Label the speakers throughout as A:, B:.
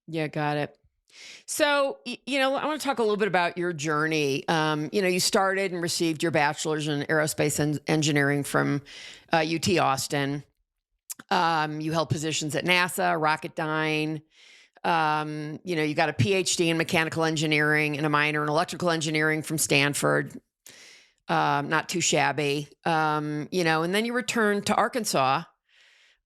A: Yeah, got it. So, I want to talk a little bit about your journey. You started and received your bachelor's in aerospace engineering from UT Austin. You held positions at NASA, Rocketdyne. You got a PhD in mechanical engineering and a minor in electrical engineering from Stanford. Not too shabby. And then you returned to Arkansas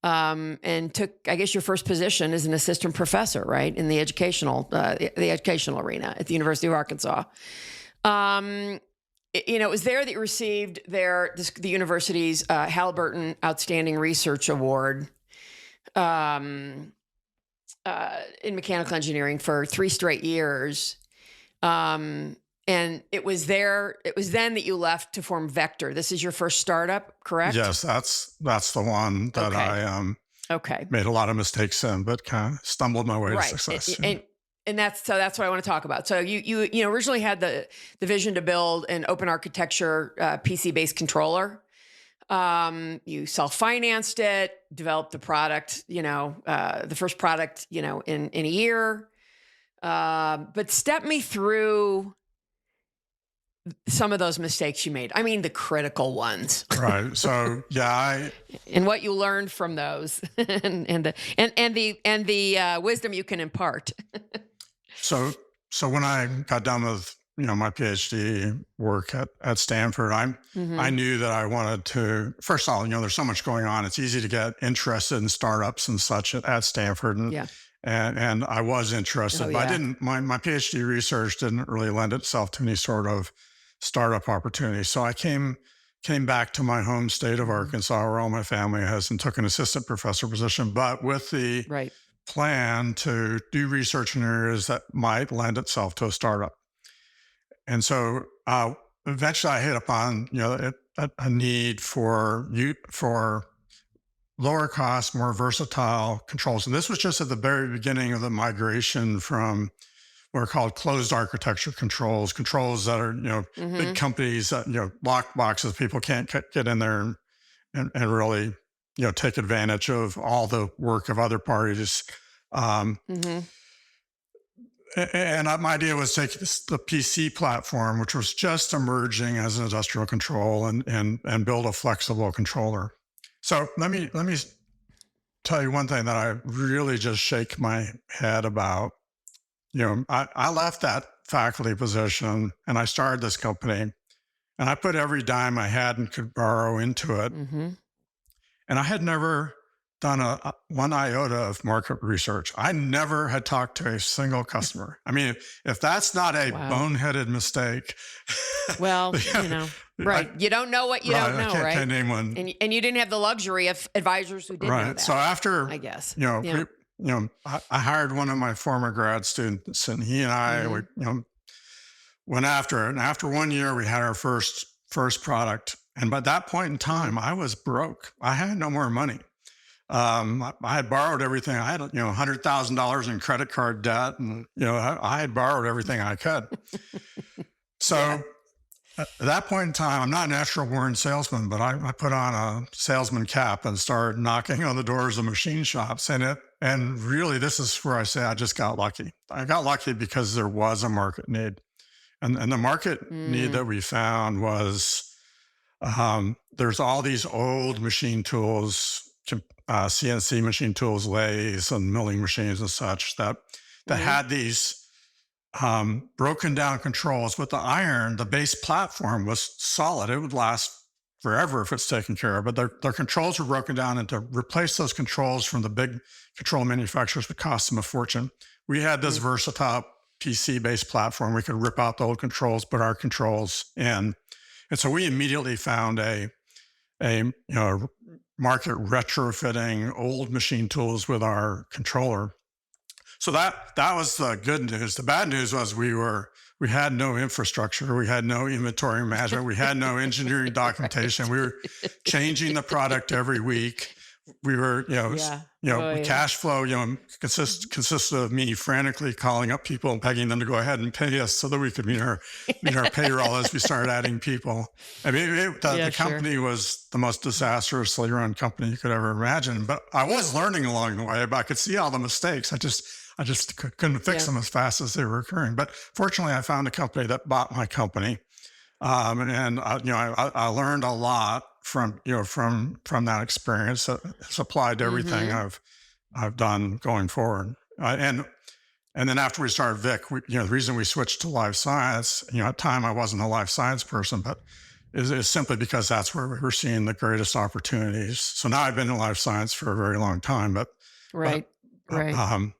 A: and took, I guess, your first position as an assistant professor, right, in the educational arena at the University of Arkansas. It was there that you received the university's Halliburton Outstanding Research Award in mechanical engineering for 3 straight years. And it was then that you left to form Vector. This is your first startup, correct?
B: Yes, that's the one that
A: Okay.
B: I made a lot of mistakes in, but kind of stumbled my way to
A: Right.
B: success.
A: And that's what I want to talk about. So you originally had the vision to build an open architecture PC-based controller. You self-financed it, developed the product, the first product, in a year. But step me through some of those mistakes you made. I mean, the critical ones.
B: Right. So yeah,
A: and what you learned from those, and the wisdom you can impart.
B: So when I got done with my PhD work at Stanford, I knew that I wanted to. First of all, there's so much going on. It's easy to get interested in startups and such at Stanford, and
A: Yeah.
B: and I was interested,
A: Oh,
B: but I
A: yeah.
B: didn't. My PhD research didn't really lend itself to any sort of startup opportunity. So I came back to my home state of Arkansas, where all my family is, and took an assistant professor position, but with the
A: Right.
B: plan to do research in areas that might lend itself to a startup. And so eventually I hit upon a need for lower cost, more versatile controls. And this was just at the very beginning of the migration from what are called closed architecture controls that are big companies that lock boxes. People can't get in there and really take advantage of all the work of other parties.
A: Mm-hmm.
B: And my idea was take the PC platform, which was just emerging as an industrial control, and build a flexible controller. So let me tell you one thing that I really just shake my head about. I left that faculty position and I started this company, and I put every dime I had and could borrow into it.
A: Mm-hmm.
B: And I had never done one iota of market research. I never had talked to a single customer. I mean, if that's not a
A: Wow.
B: boneheaded mistake.
A: Well, right. You don't know what you don't know,
B: I
A: right?
B: can't name one.
A: And you didn't have the luxury of advisors who did know that.
B: So after,
A: I guess,
B: I hired one of my former grad students, and he and I, we, went after it. And after 1 year, we had our first product. And by that point in time, I was broke. I had no more money. I had borrowed everything. I had, $100,000 in credit card debt, and I had borrowed everything I could. So at that point in time, I'm not a natural born salesman, but I put on a salesman cap and started knocking on the doors of machine shops. And really, this is where I say I just got lucky. I got lucky because there was a market need, and the market need that we found was there's all these old machine tools. CNC machine tools, lathes, and milling machines and such that had these broken down controls. With the iron, the base platform was solid. It would last forever if it's taken care of. But their controls were broken down, and to replace those controls from the big control manufacturers would cost them a fortune. We had this versatile PC-based platform. We could rip out the old controls, put our controls in. And so we immediately found a market retrofitting old machine tools with our controller. So that was the good news. The bad news was we had no infrastructure. We had no inventory management. We had no engineering documentation. We were changing the product every week. We were, cash flow, consisted of me frantically calling up people and begging them to go ahead and pay us so that we could meet our payroll as we started adding people. I mean, the company was the most disastrously run company you could ever imagine. But I was learning along the way. But I could see all the mistakes. I just couldn't fix
A: Yeah.
B: them as fast as they were occurring. But fortunately, I found a company that bought my company, and I learned a lot from from that experience. It's applied to everything
A: Mm-hmm.
B: I've done going forward. And then after we started VIC, the reason we switched to life science, at the time I wasn't a life science person, but is simply because that's where we were seeing the greatest opportunities. So now I've been in life science for a very long time, but
A: Right. Right.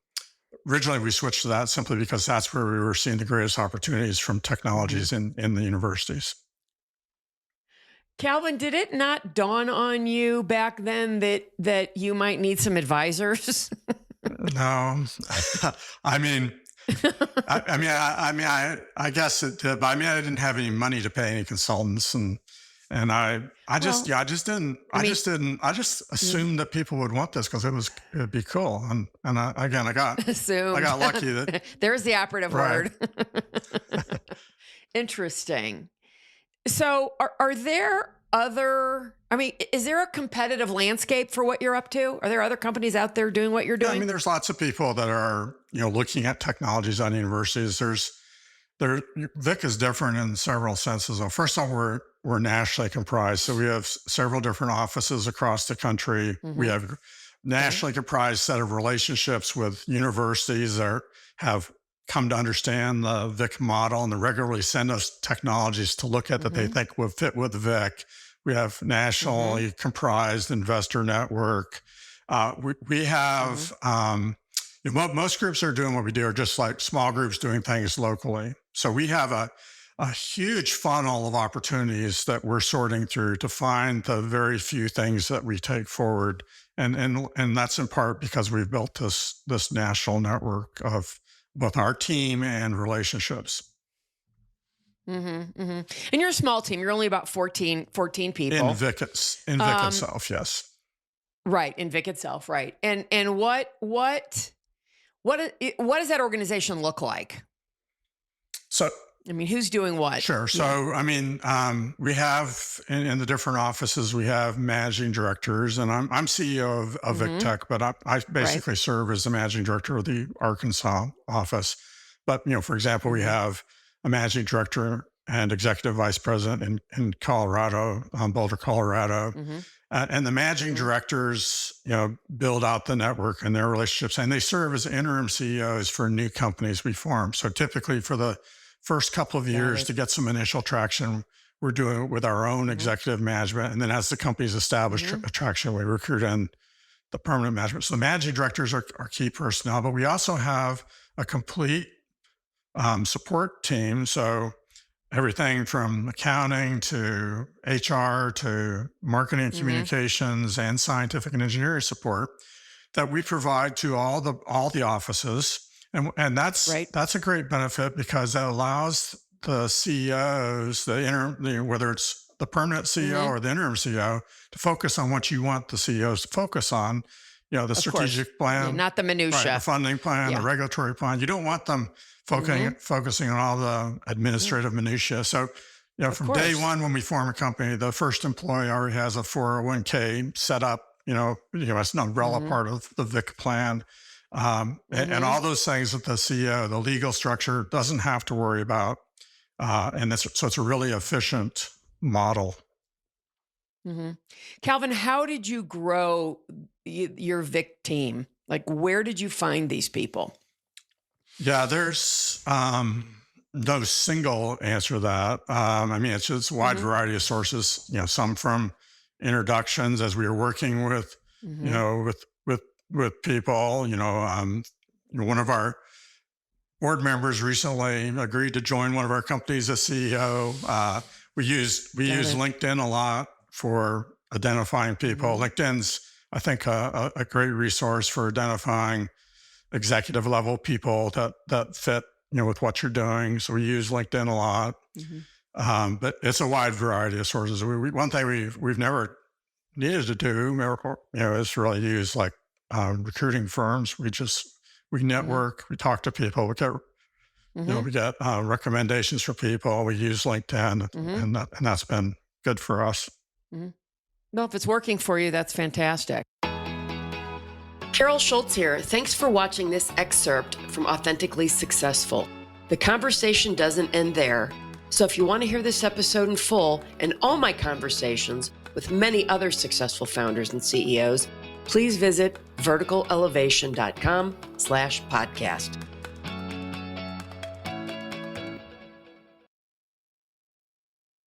B: originally we switched to that simply because that's where we were seeing the greatest opportunities from
A: Mm-hmm.
B: technologies in the universities.
A: Calvin, did it not dawn on you back then that you might need some advisors?
B: No, I mean, I guess it did, but I mean, I didn't have any money to pay any consultants, and
A: Well,
B: I just didn't,
A: I mean,
B: I just
A: yeah,
B: assumed that people would want this because it'd be cool, and again, I
A: assumed.
B: got lucky that
A: There's the operative
B: right.
A: word. Interesting. So, are there other? I mean, is there a competitive landscape for what you're up to? Are there other companies out there doing what you're
B: Yeah, I
A: doing?
B: mean, there's lots of people that are looking at technologies on universities. There Vic is different in several senses. Well, first of all, we're nationally comprised, so we have several different offices across the country. We
A: Mm-hmm.
B: have
A: Okay.
B: nationally comprised set of relationships with universities that have come to understand the Vic model and they regularly send us technologies to look at that they
A: Mm-hmm.
B: think will fit with Vic. We have
A: Mm-hmm.
B: nationally comprised investor network. We
A: Mm-hmm.
B: have most groups are doing what we do are just like small groups doing things locally. So we have a huge funnel of opportunities that we're sorting through to find the very few things that we take forward. And that's in part because we've built this national network of both our team and relationships
A: Mm-hmm. Mm-hmm. And you're a small team. You're only about 14 people.
B: In Vic
A: Um,
B: itself. Yes.
A: right, in Vic itself, right. And what does that organization look like?
B: So
A: I mean, who's doing what?
B: sure.
A: Yeah.
B: So, I mean, we have in the different offices, we have managing directors, and I'm CEO of VIC
A: Mm-hmm.
B: Tech, but I
A: Right.
B: basically serve as the managing director of the Arkansas office. But, for example, we
A: Mm-hmm.
B: have a managing director and executive vice president in Colorado, Boulder, Colorado.
A: Mm-hmm.
B: And the managing
A: Mm-hmm.
B: directors, build out the network and their relationships, and they serve as interim CEOs for new companies we form. So typically, for the first couple of
A: Got
B: years
A: it.
B: to get some initial traction, we're doing it with our own
A: Mm-hmm.
B: executive management, and then as the company's established
A: Mm-hmm.
B: traction, we recruit in the permanent management. So the managing directors are key personnel, but we also have a complete support team. So everything from accounting to HR to marketing and
A: Mm-hmm.
B: communications and scientific and engineering support that we provide to all the offices. And
A: Right.
B: that's a great benefit because that allows the CEOs, whether it's the permanent CEO
A: Mm-hmm.
B: or the interim CEO, to focus on what you want the CEOs to focus on. The
A: Of course.
B: strategic
A: Yeah,
B: plan,
A: not the
B: right? The
A: minutia.
B: funding plan, the
A: Yeah.
B: regulatory plan. You don't want them
A: Mm-hmm.
B: focusing on all the
A: Yeah.
B: administrative minutia. So,
A: Of
B: from day
A: course.
B: one when we form a company, the first employee already has a 401k set up. It's an umbrella
A: Mm-hmm.
B: part of the VIC plan, and
A: Mm-hmm.
B: all those things that the CEO, the legal structure, doesn't have to worry about. So it's a really efficient model.
A: Mm-hmm. Calvin, how did you grow your VIC team? Like, where did you find these people?
B: Yeah, there's no single answer to that. I mean, it's just a wide
A: Mm-hmm.
B: variety of sources. Some from introductions as we were working with, you
A: Mm-hmm.
B: know, with with with people. One of our board members recently agreed to join one of our companies as CEO. We
A: Got
B: use
A: it.
B: LinkedIn a lot for identifying people.
A: Mm-hmm.
B: LinkedIn's, I think, a great resource for identifying executive level people that fit with what you're doing. So we use LinkedIn a lot,
A: Mm-hmm.
B: but it's a wide variety of sources. One thing we've never needed to do, is really use like recruiting firms. We
A: Mm-hmm.
B: network, we talk to people,
A: Mm-hmm.
B: we get recommendations for people. We use LinkedIn,
A: Mm-hmm.
B: and that's been good for us.
A: Mm-hmm. Well, if it's working for you, that's fantastic. Carol Schultz here. Thanks for watching this excerpt from Authentically Successful. The conversation doesn't end there. So if you want to hear this episode in full and all my conversations with many other successful founders and CEOs, please visit verticalelevation.com/podcast.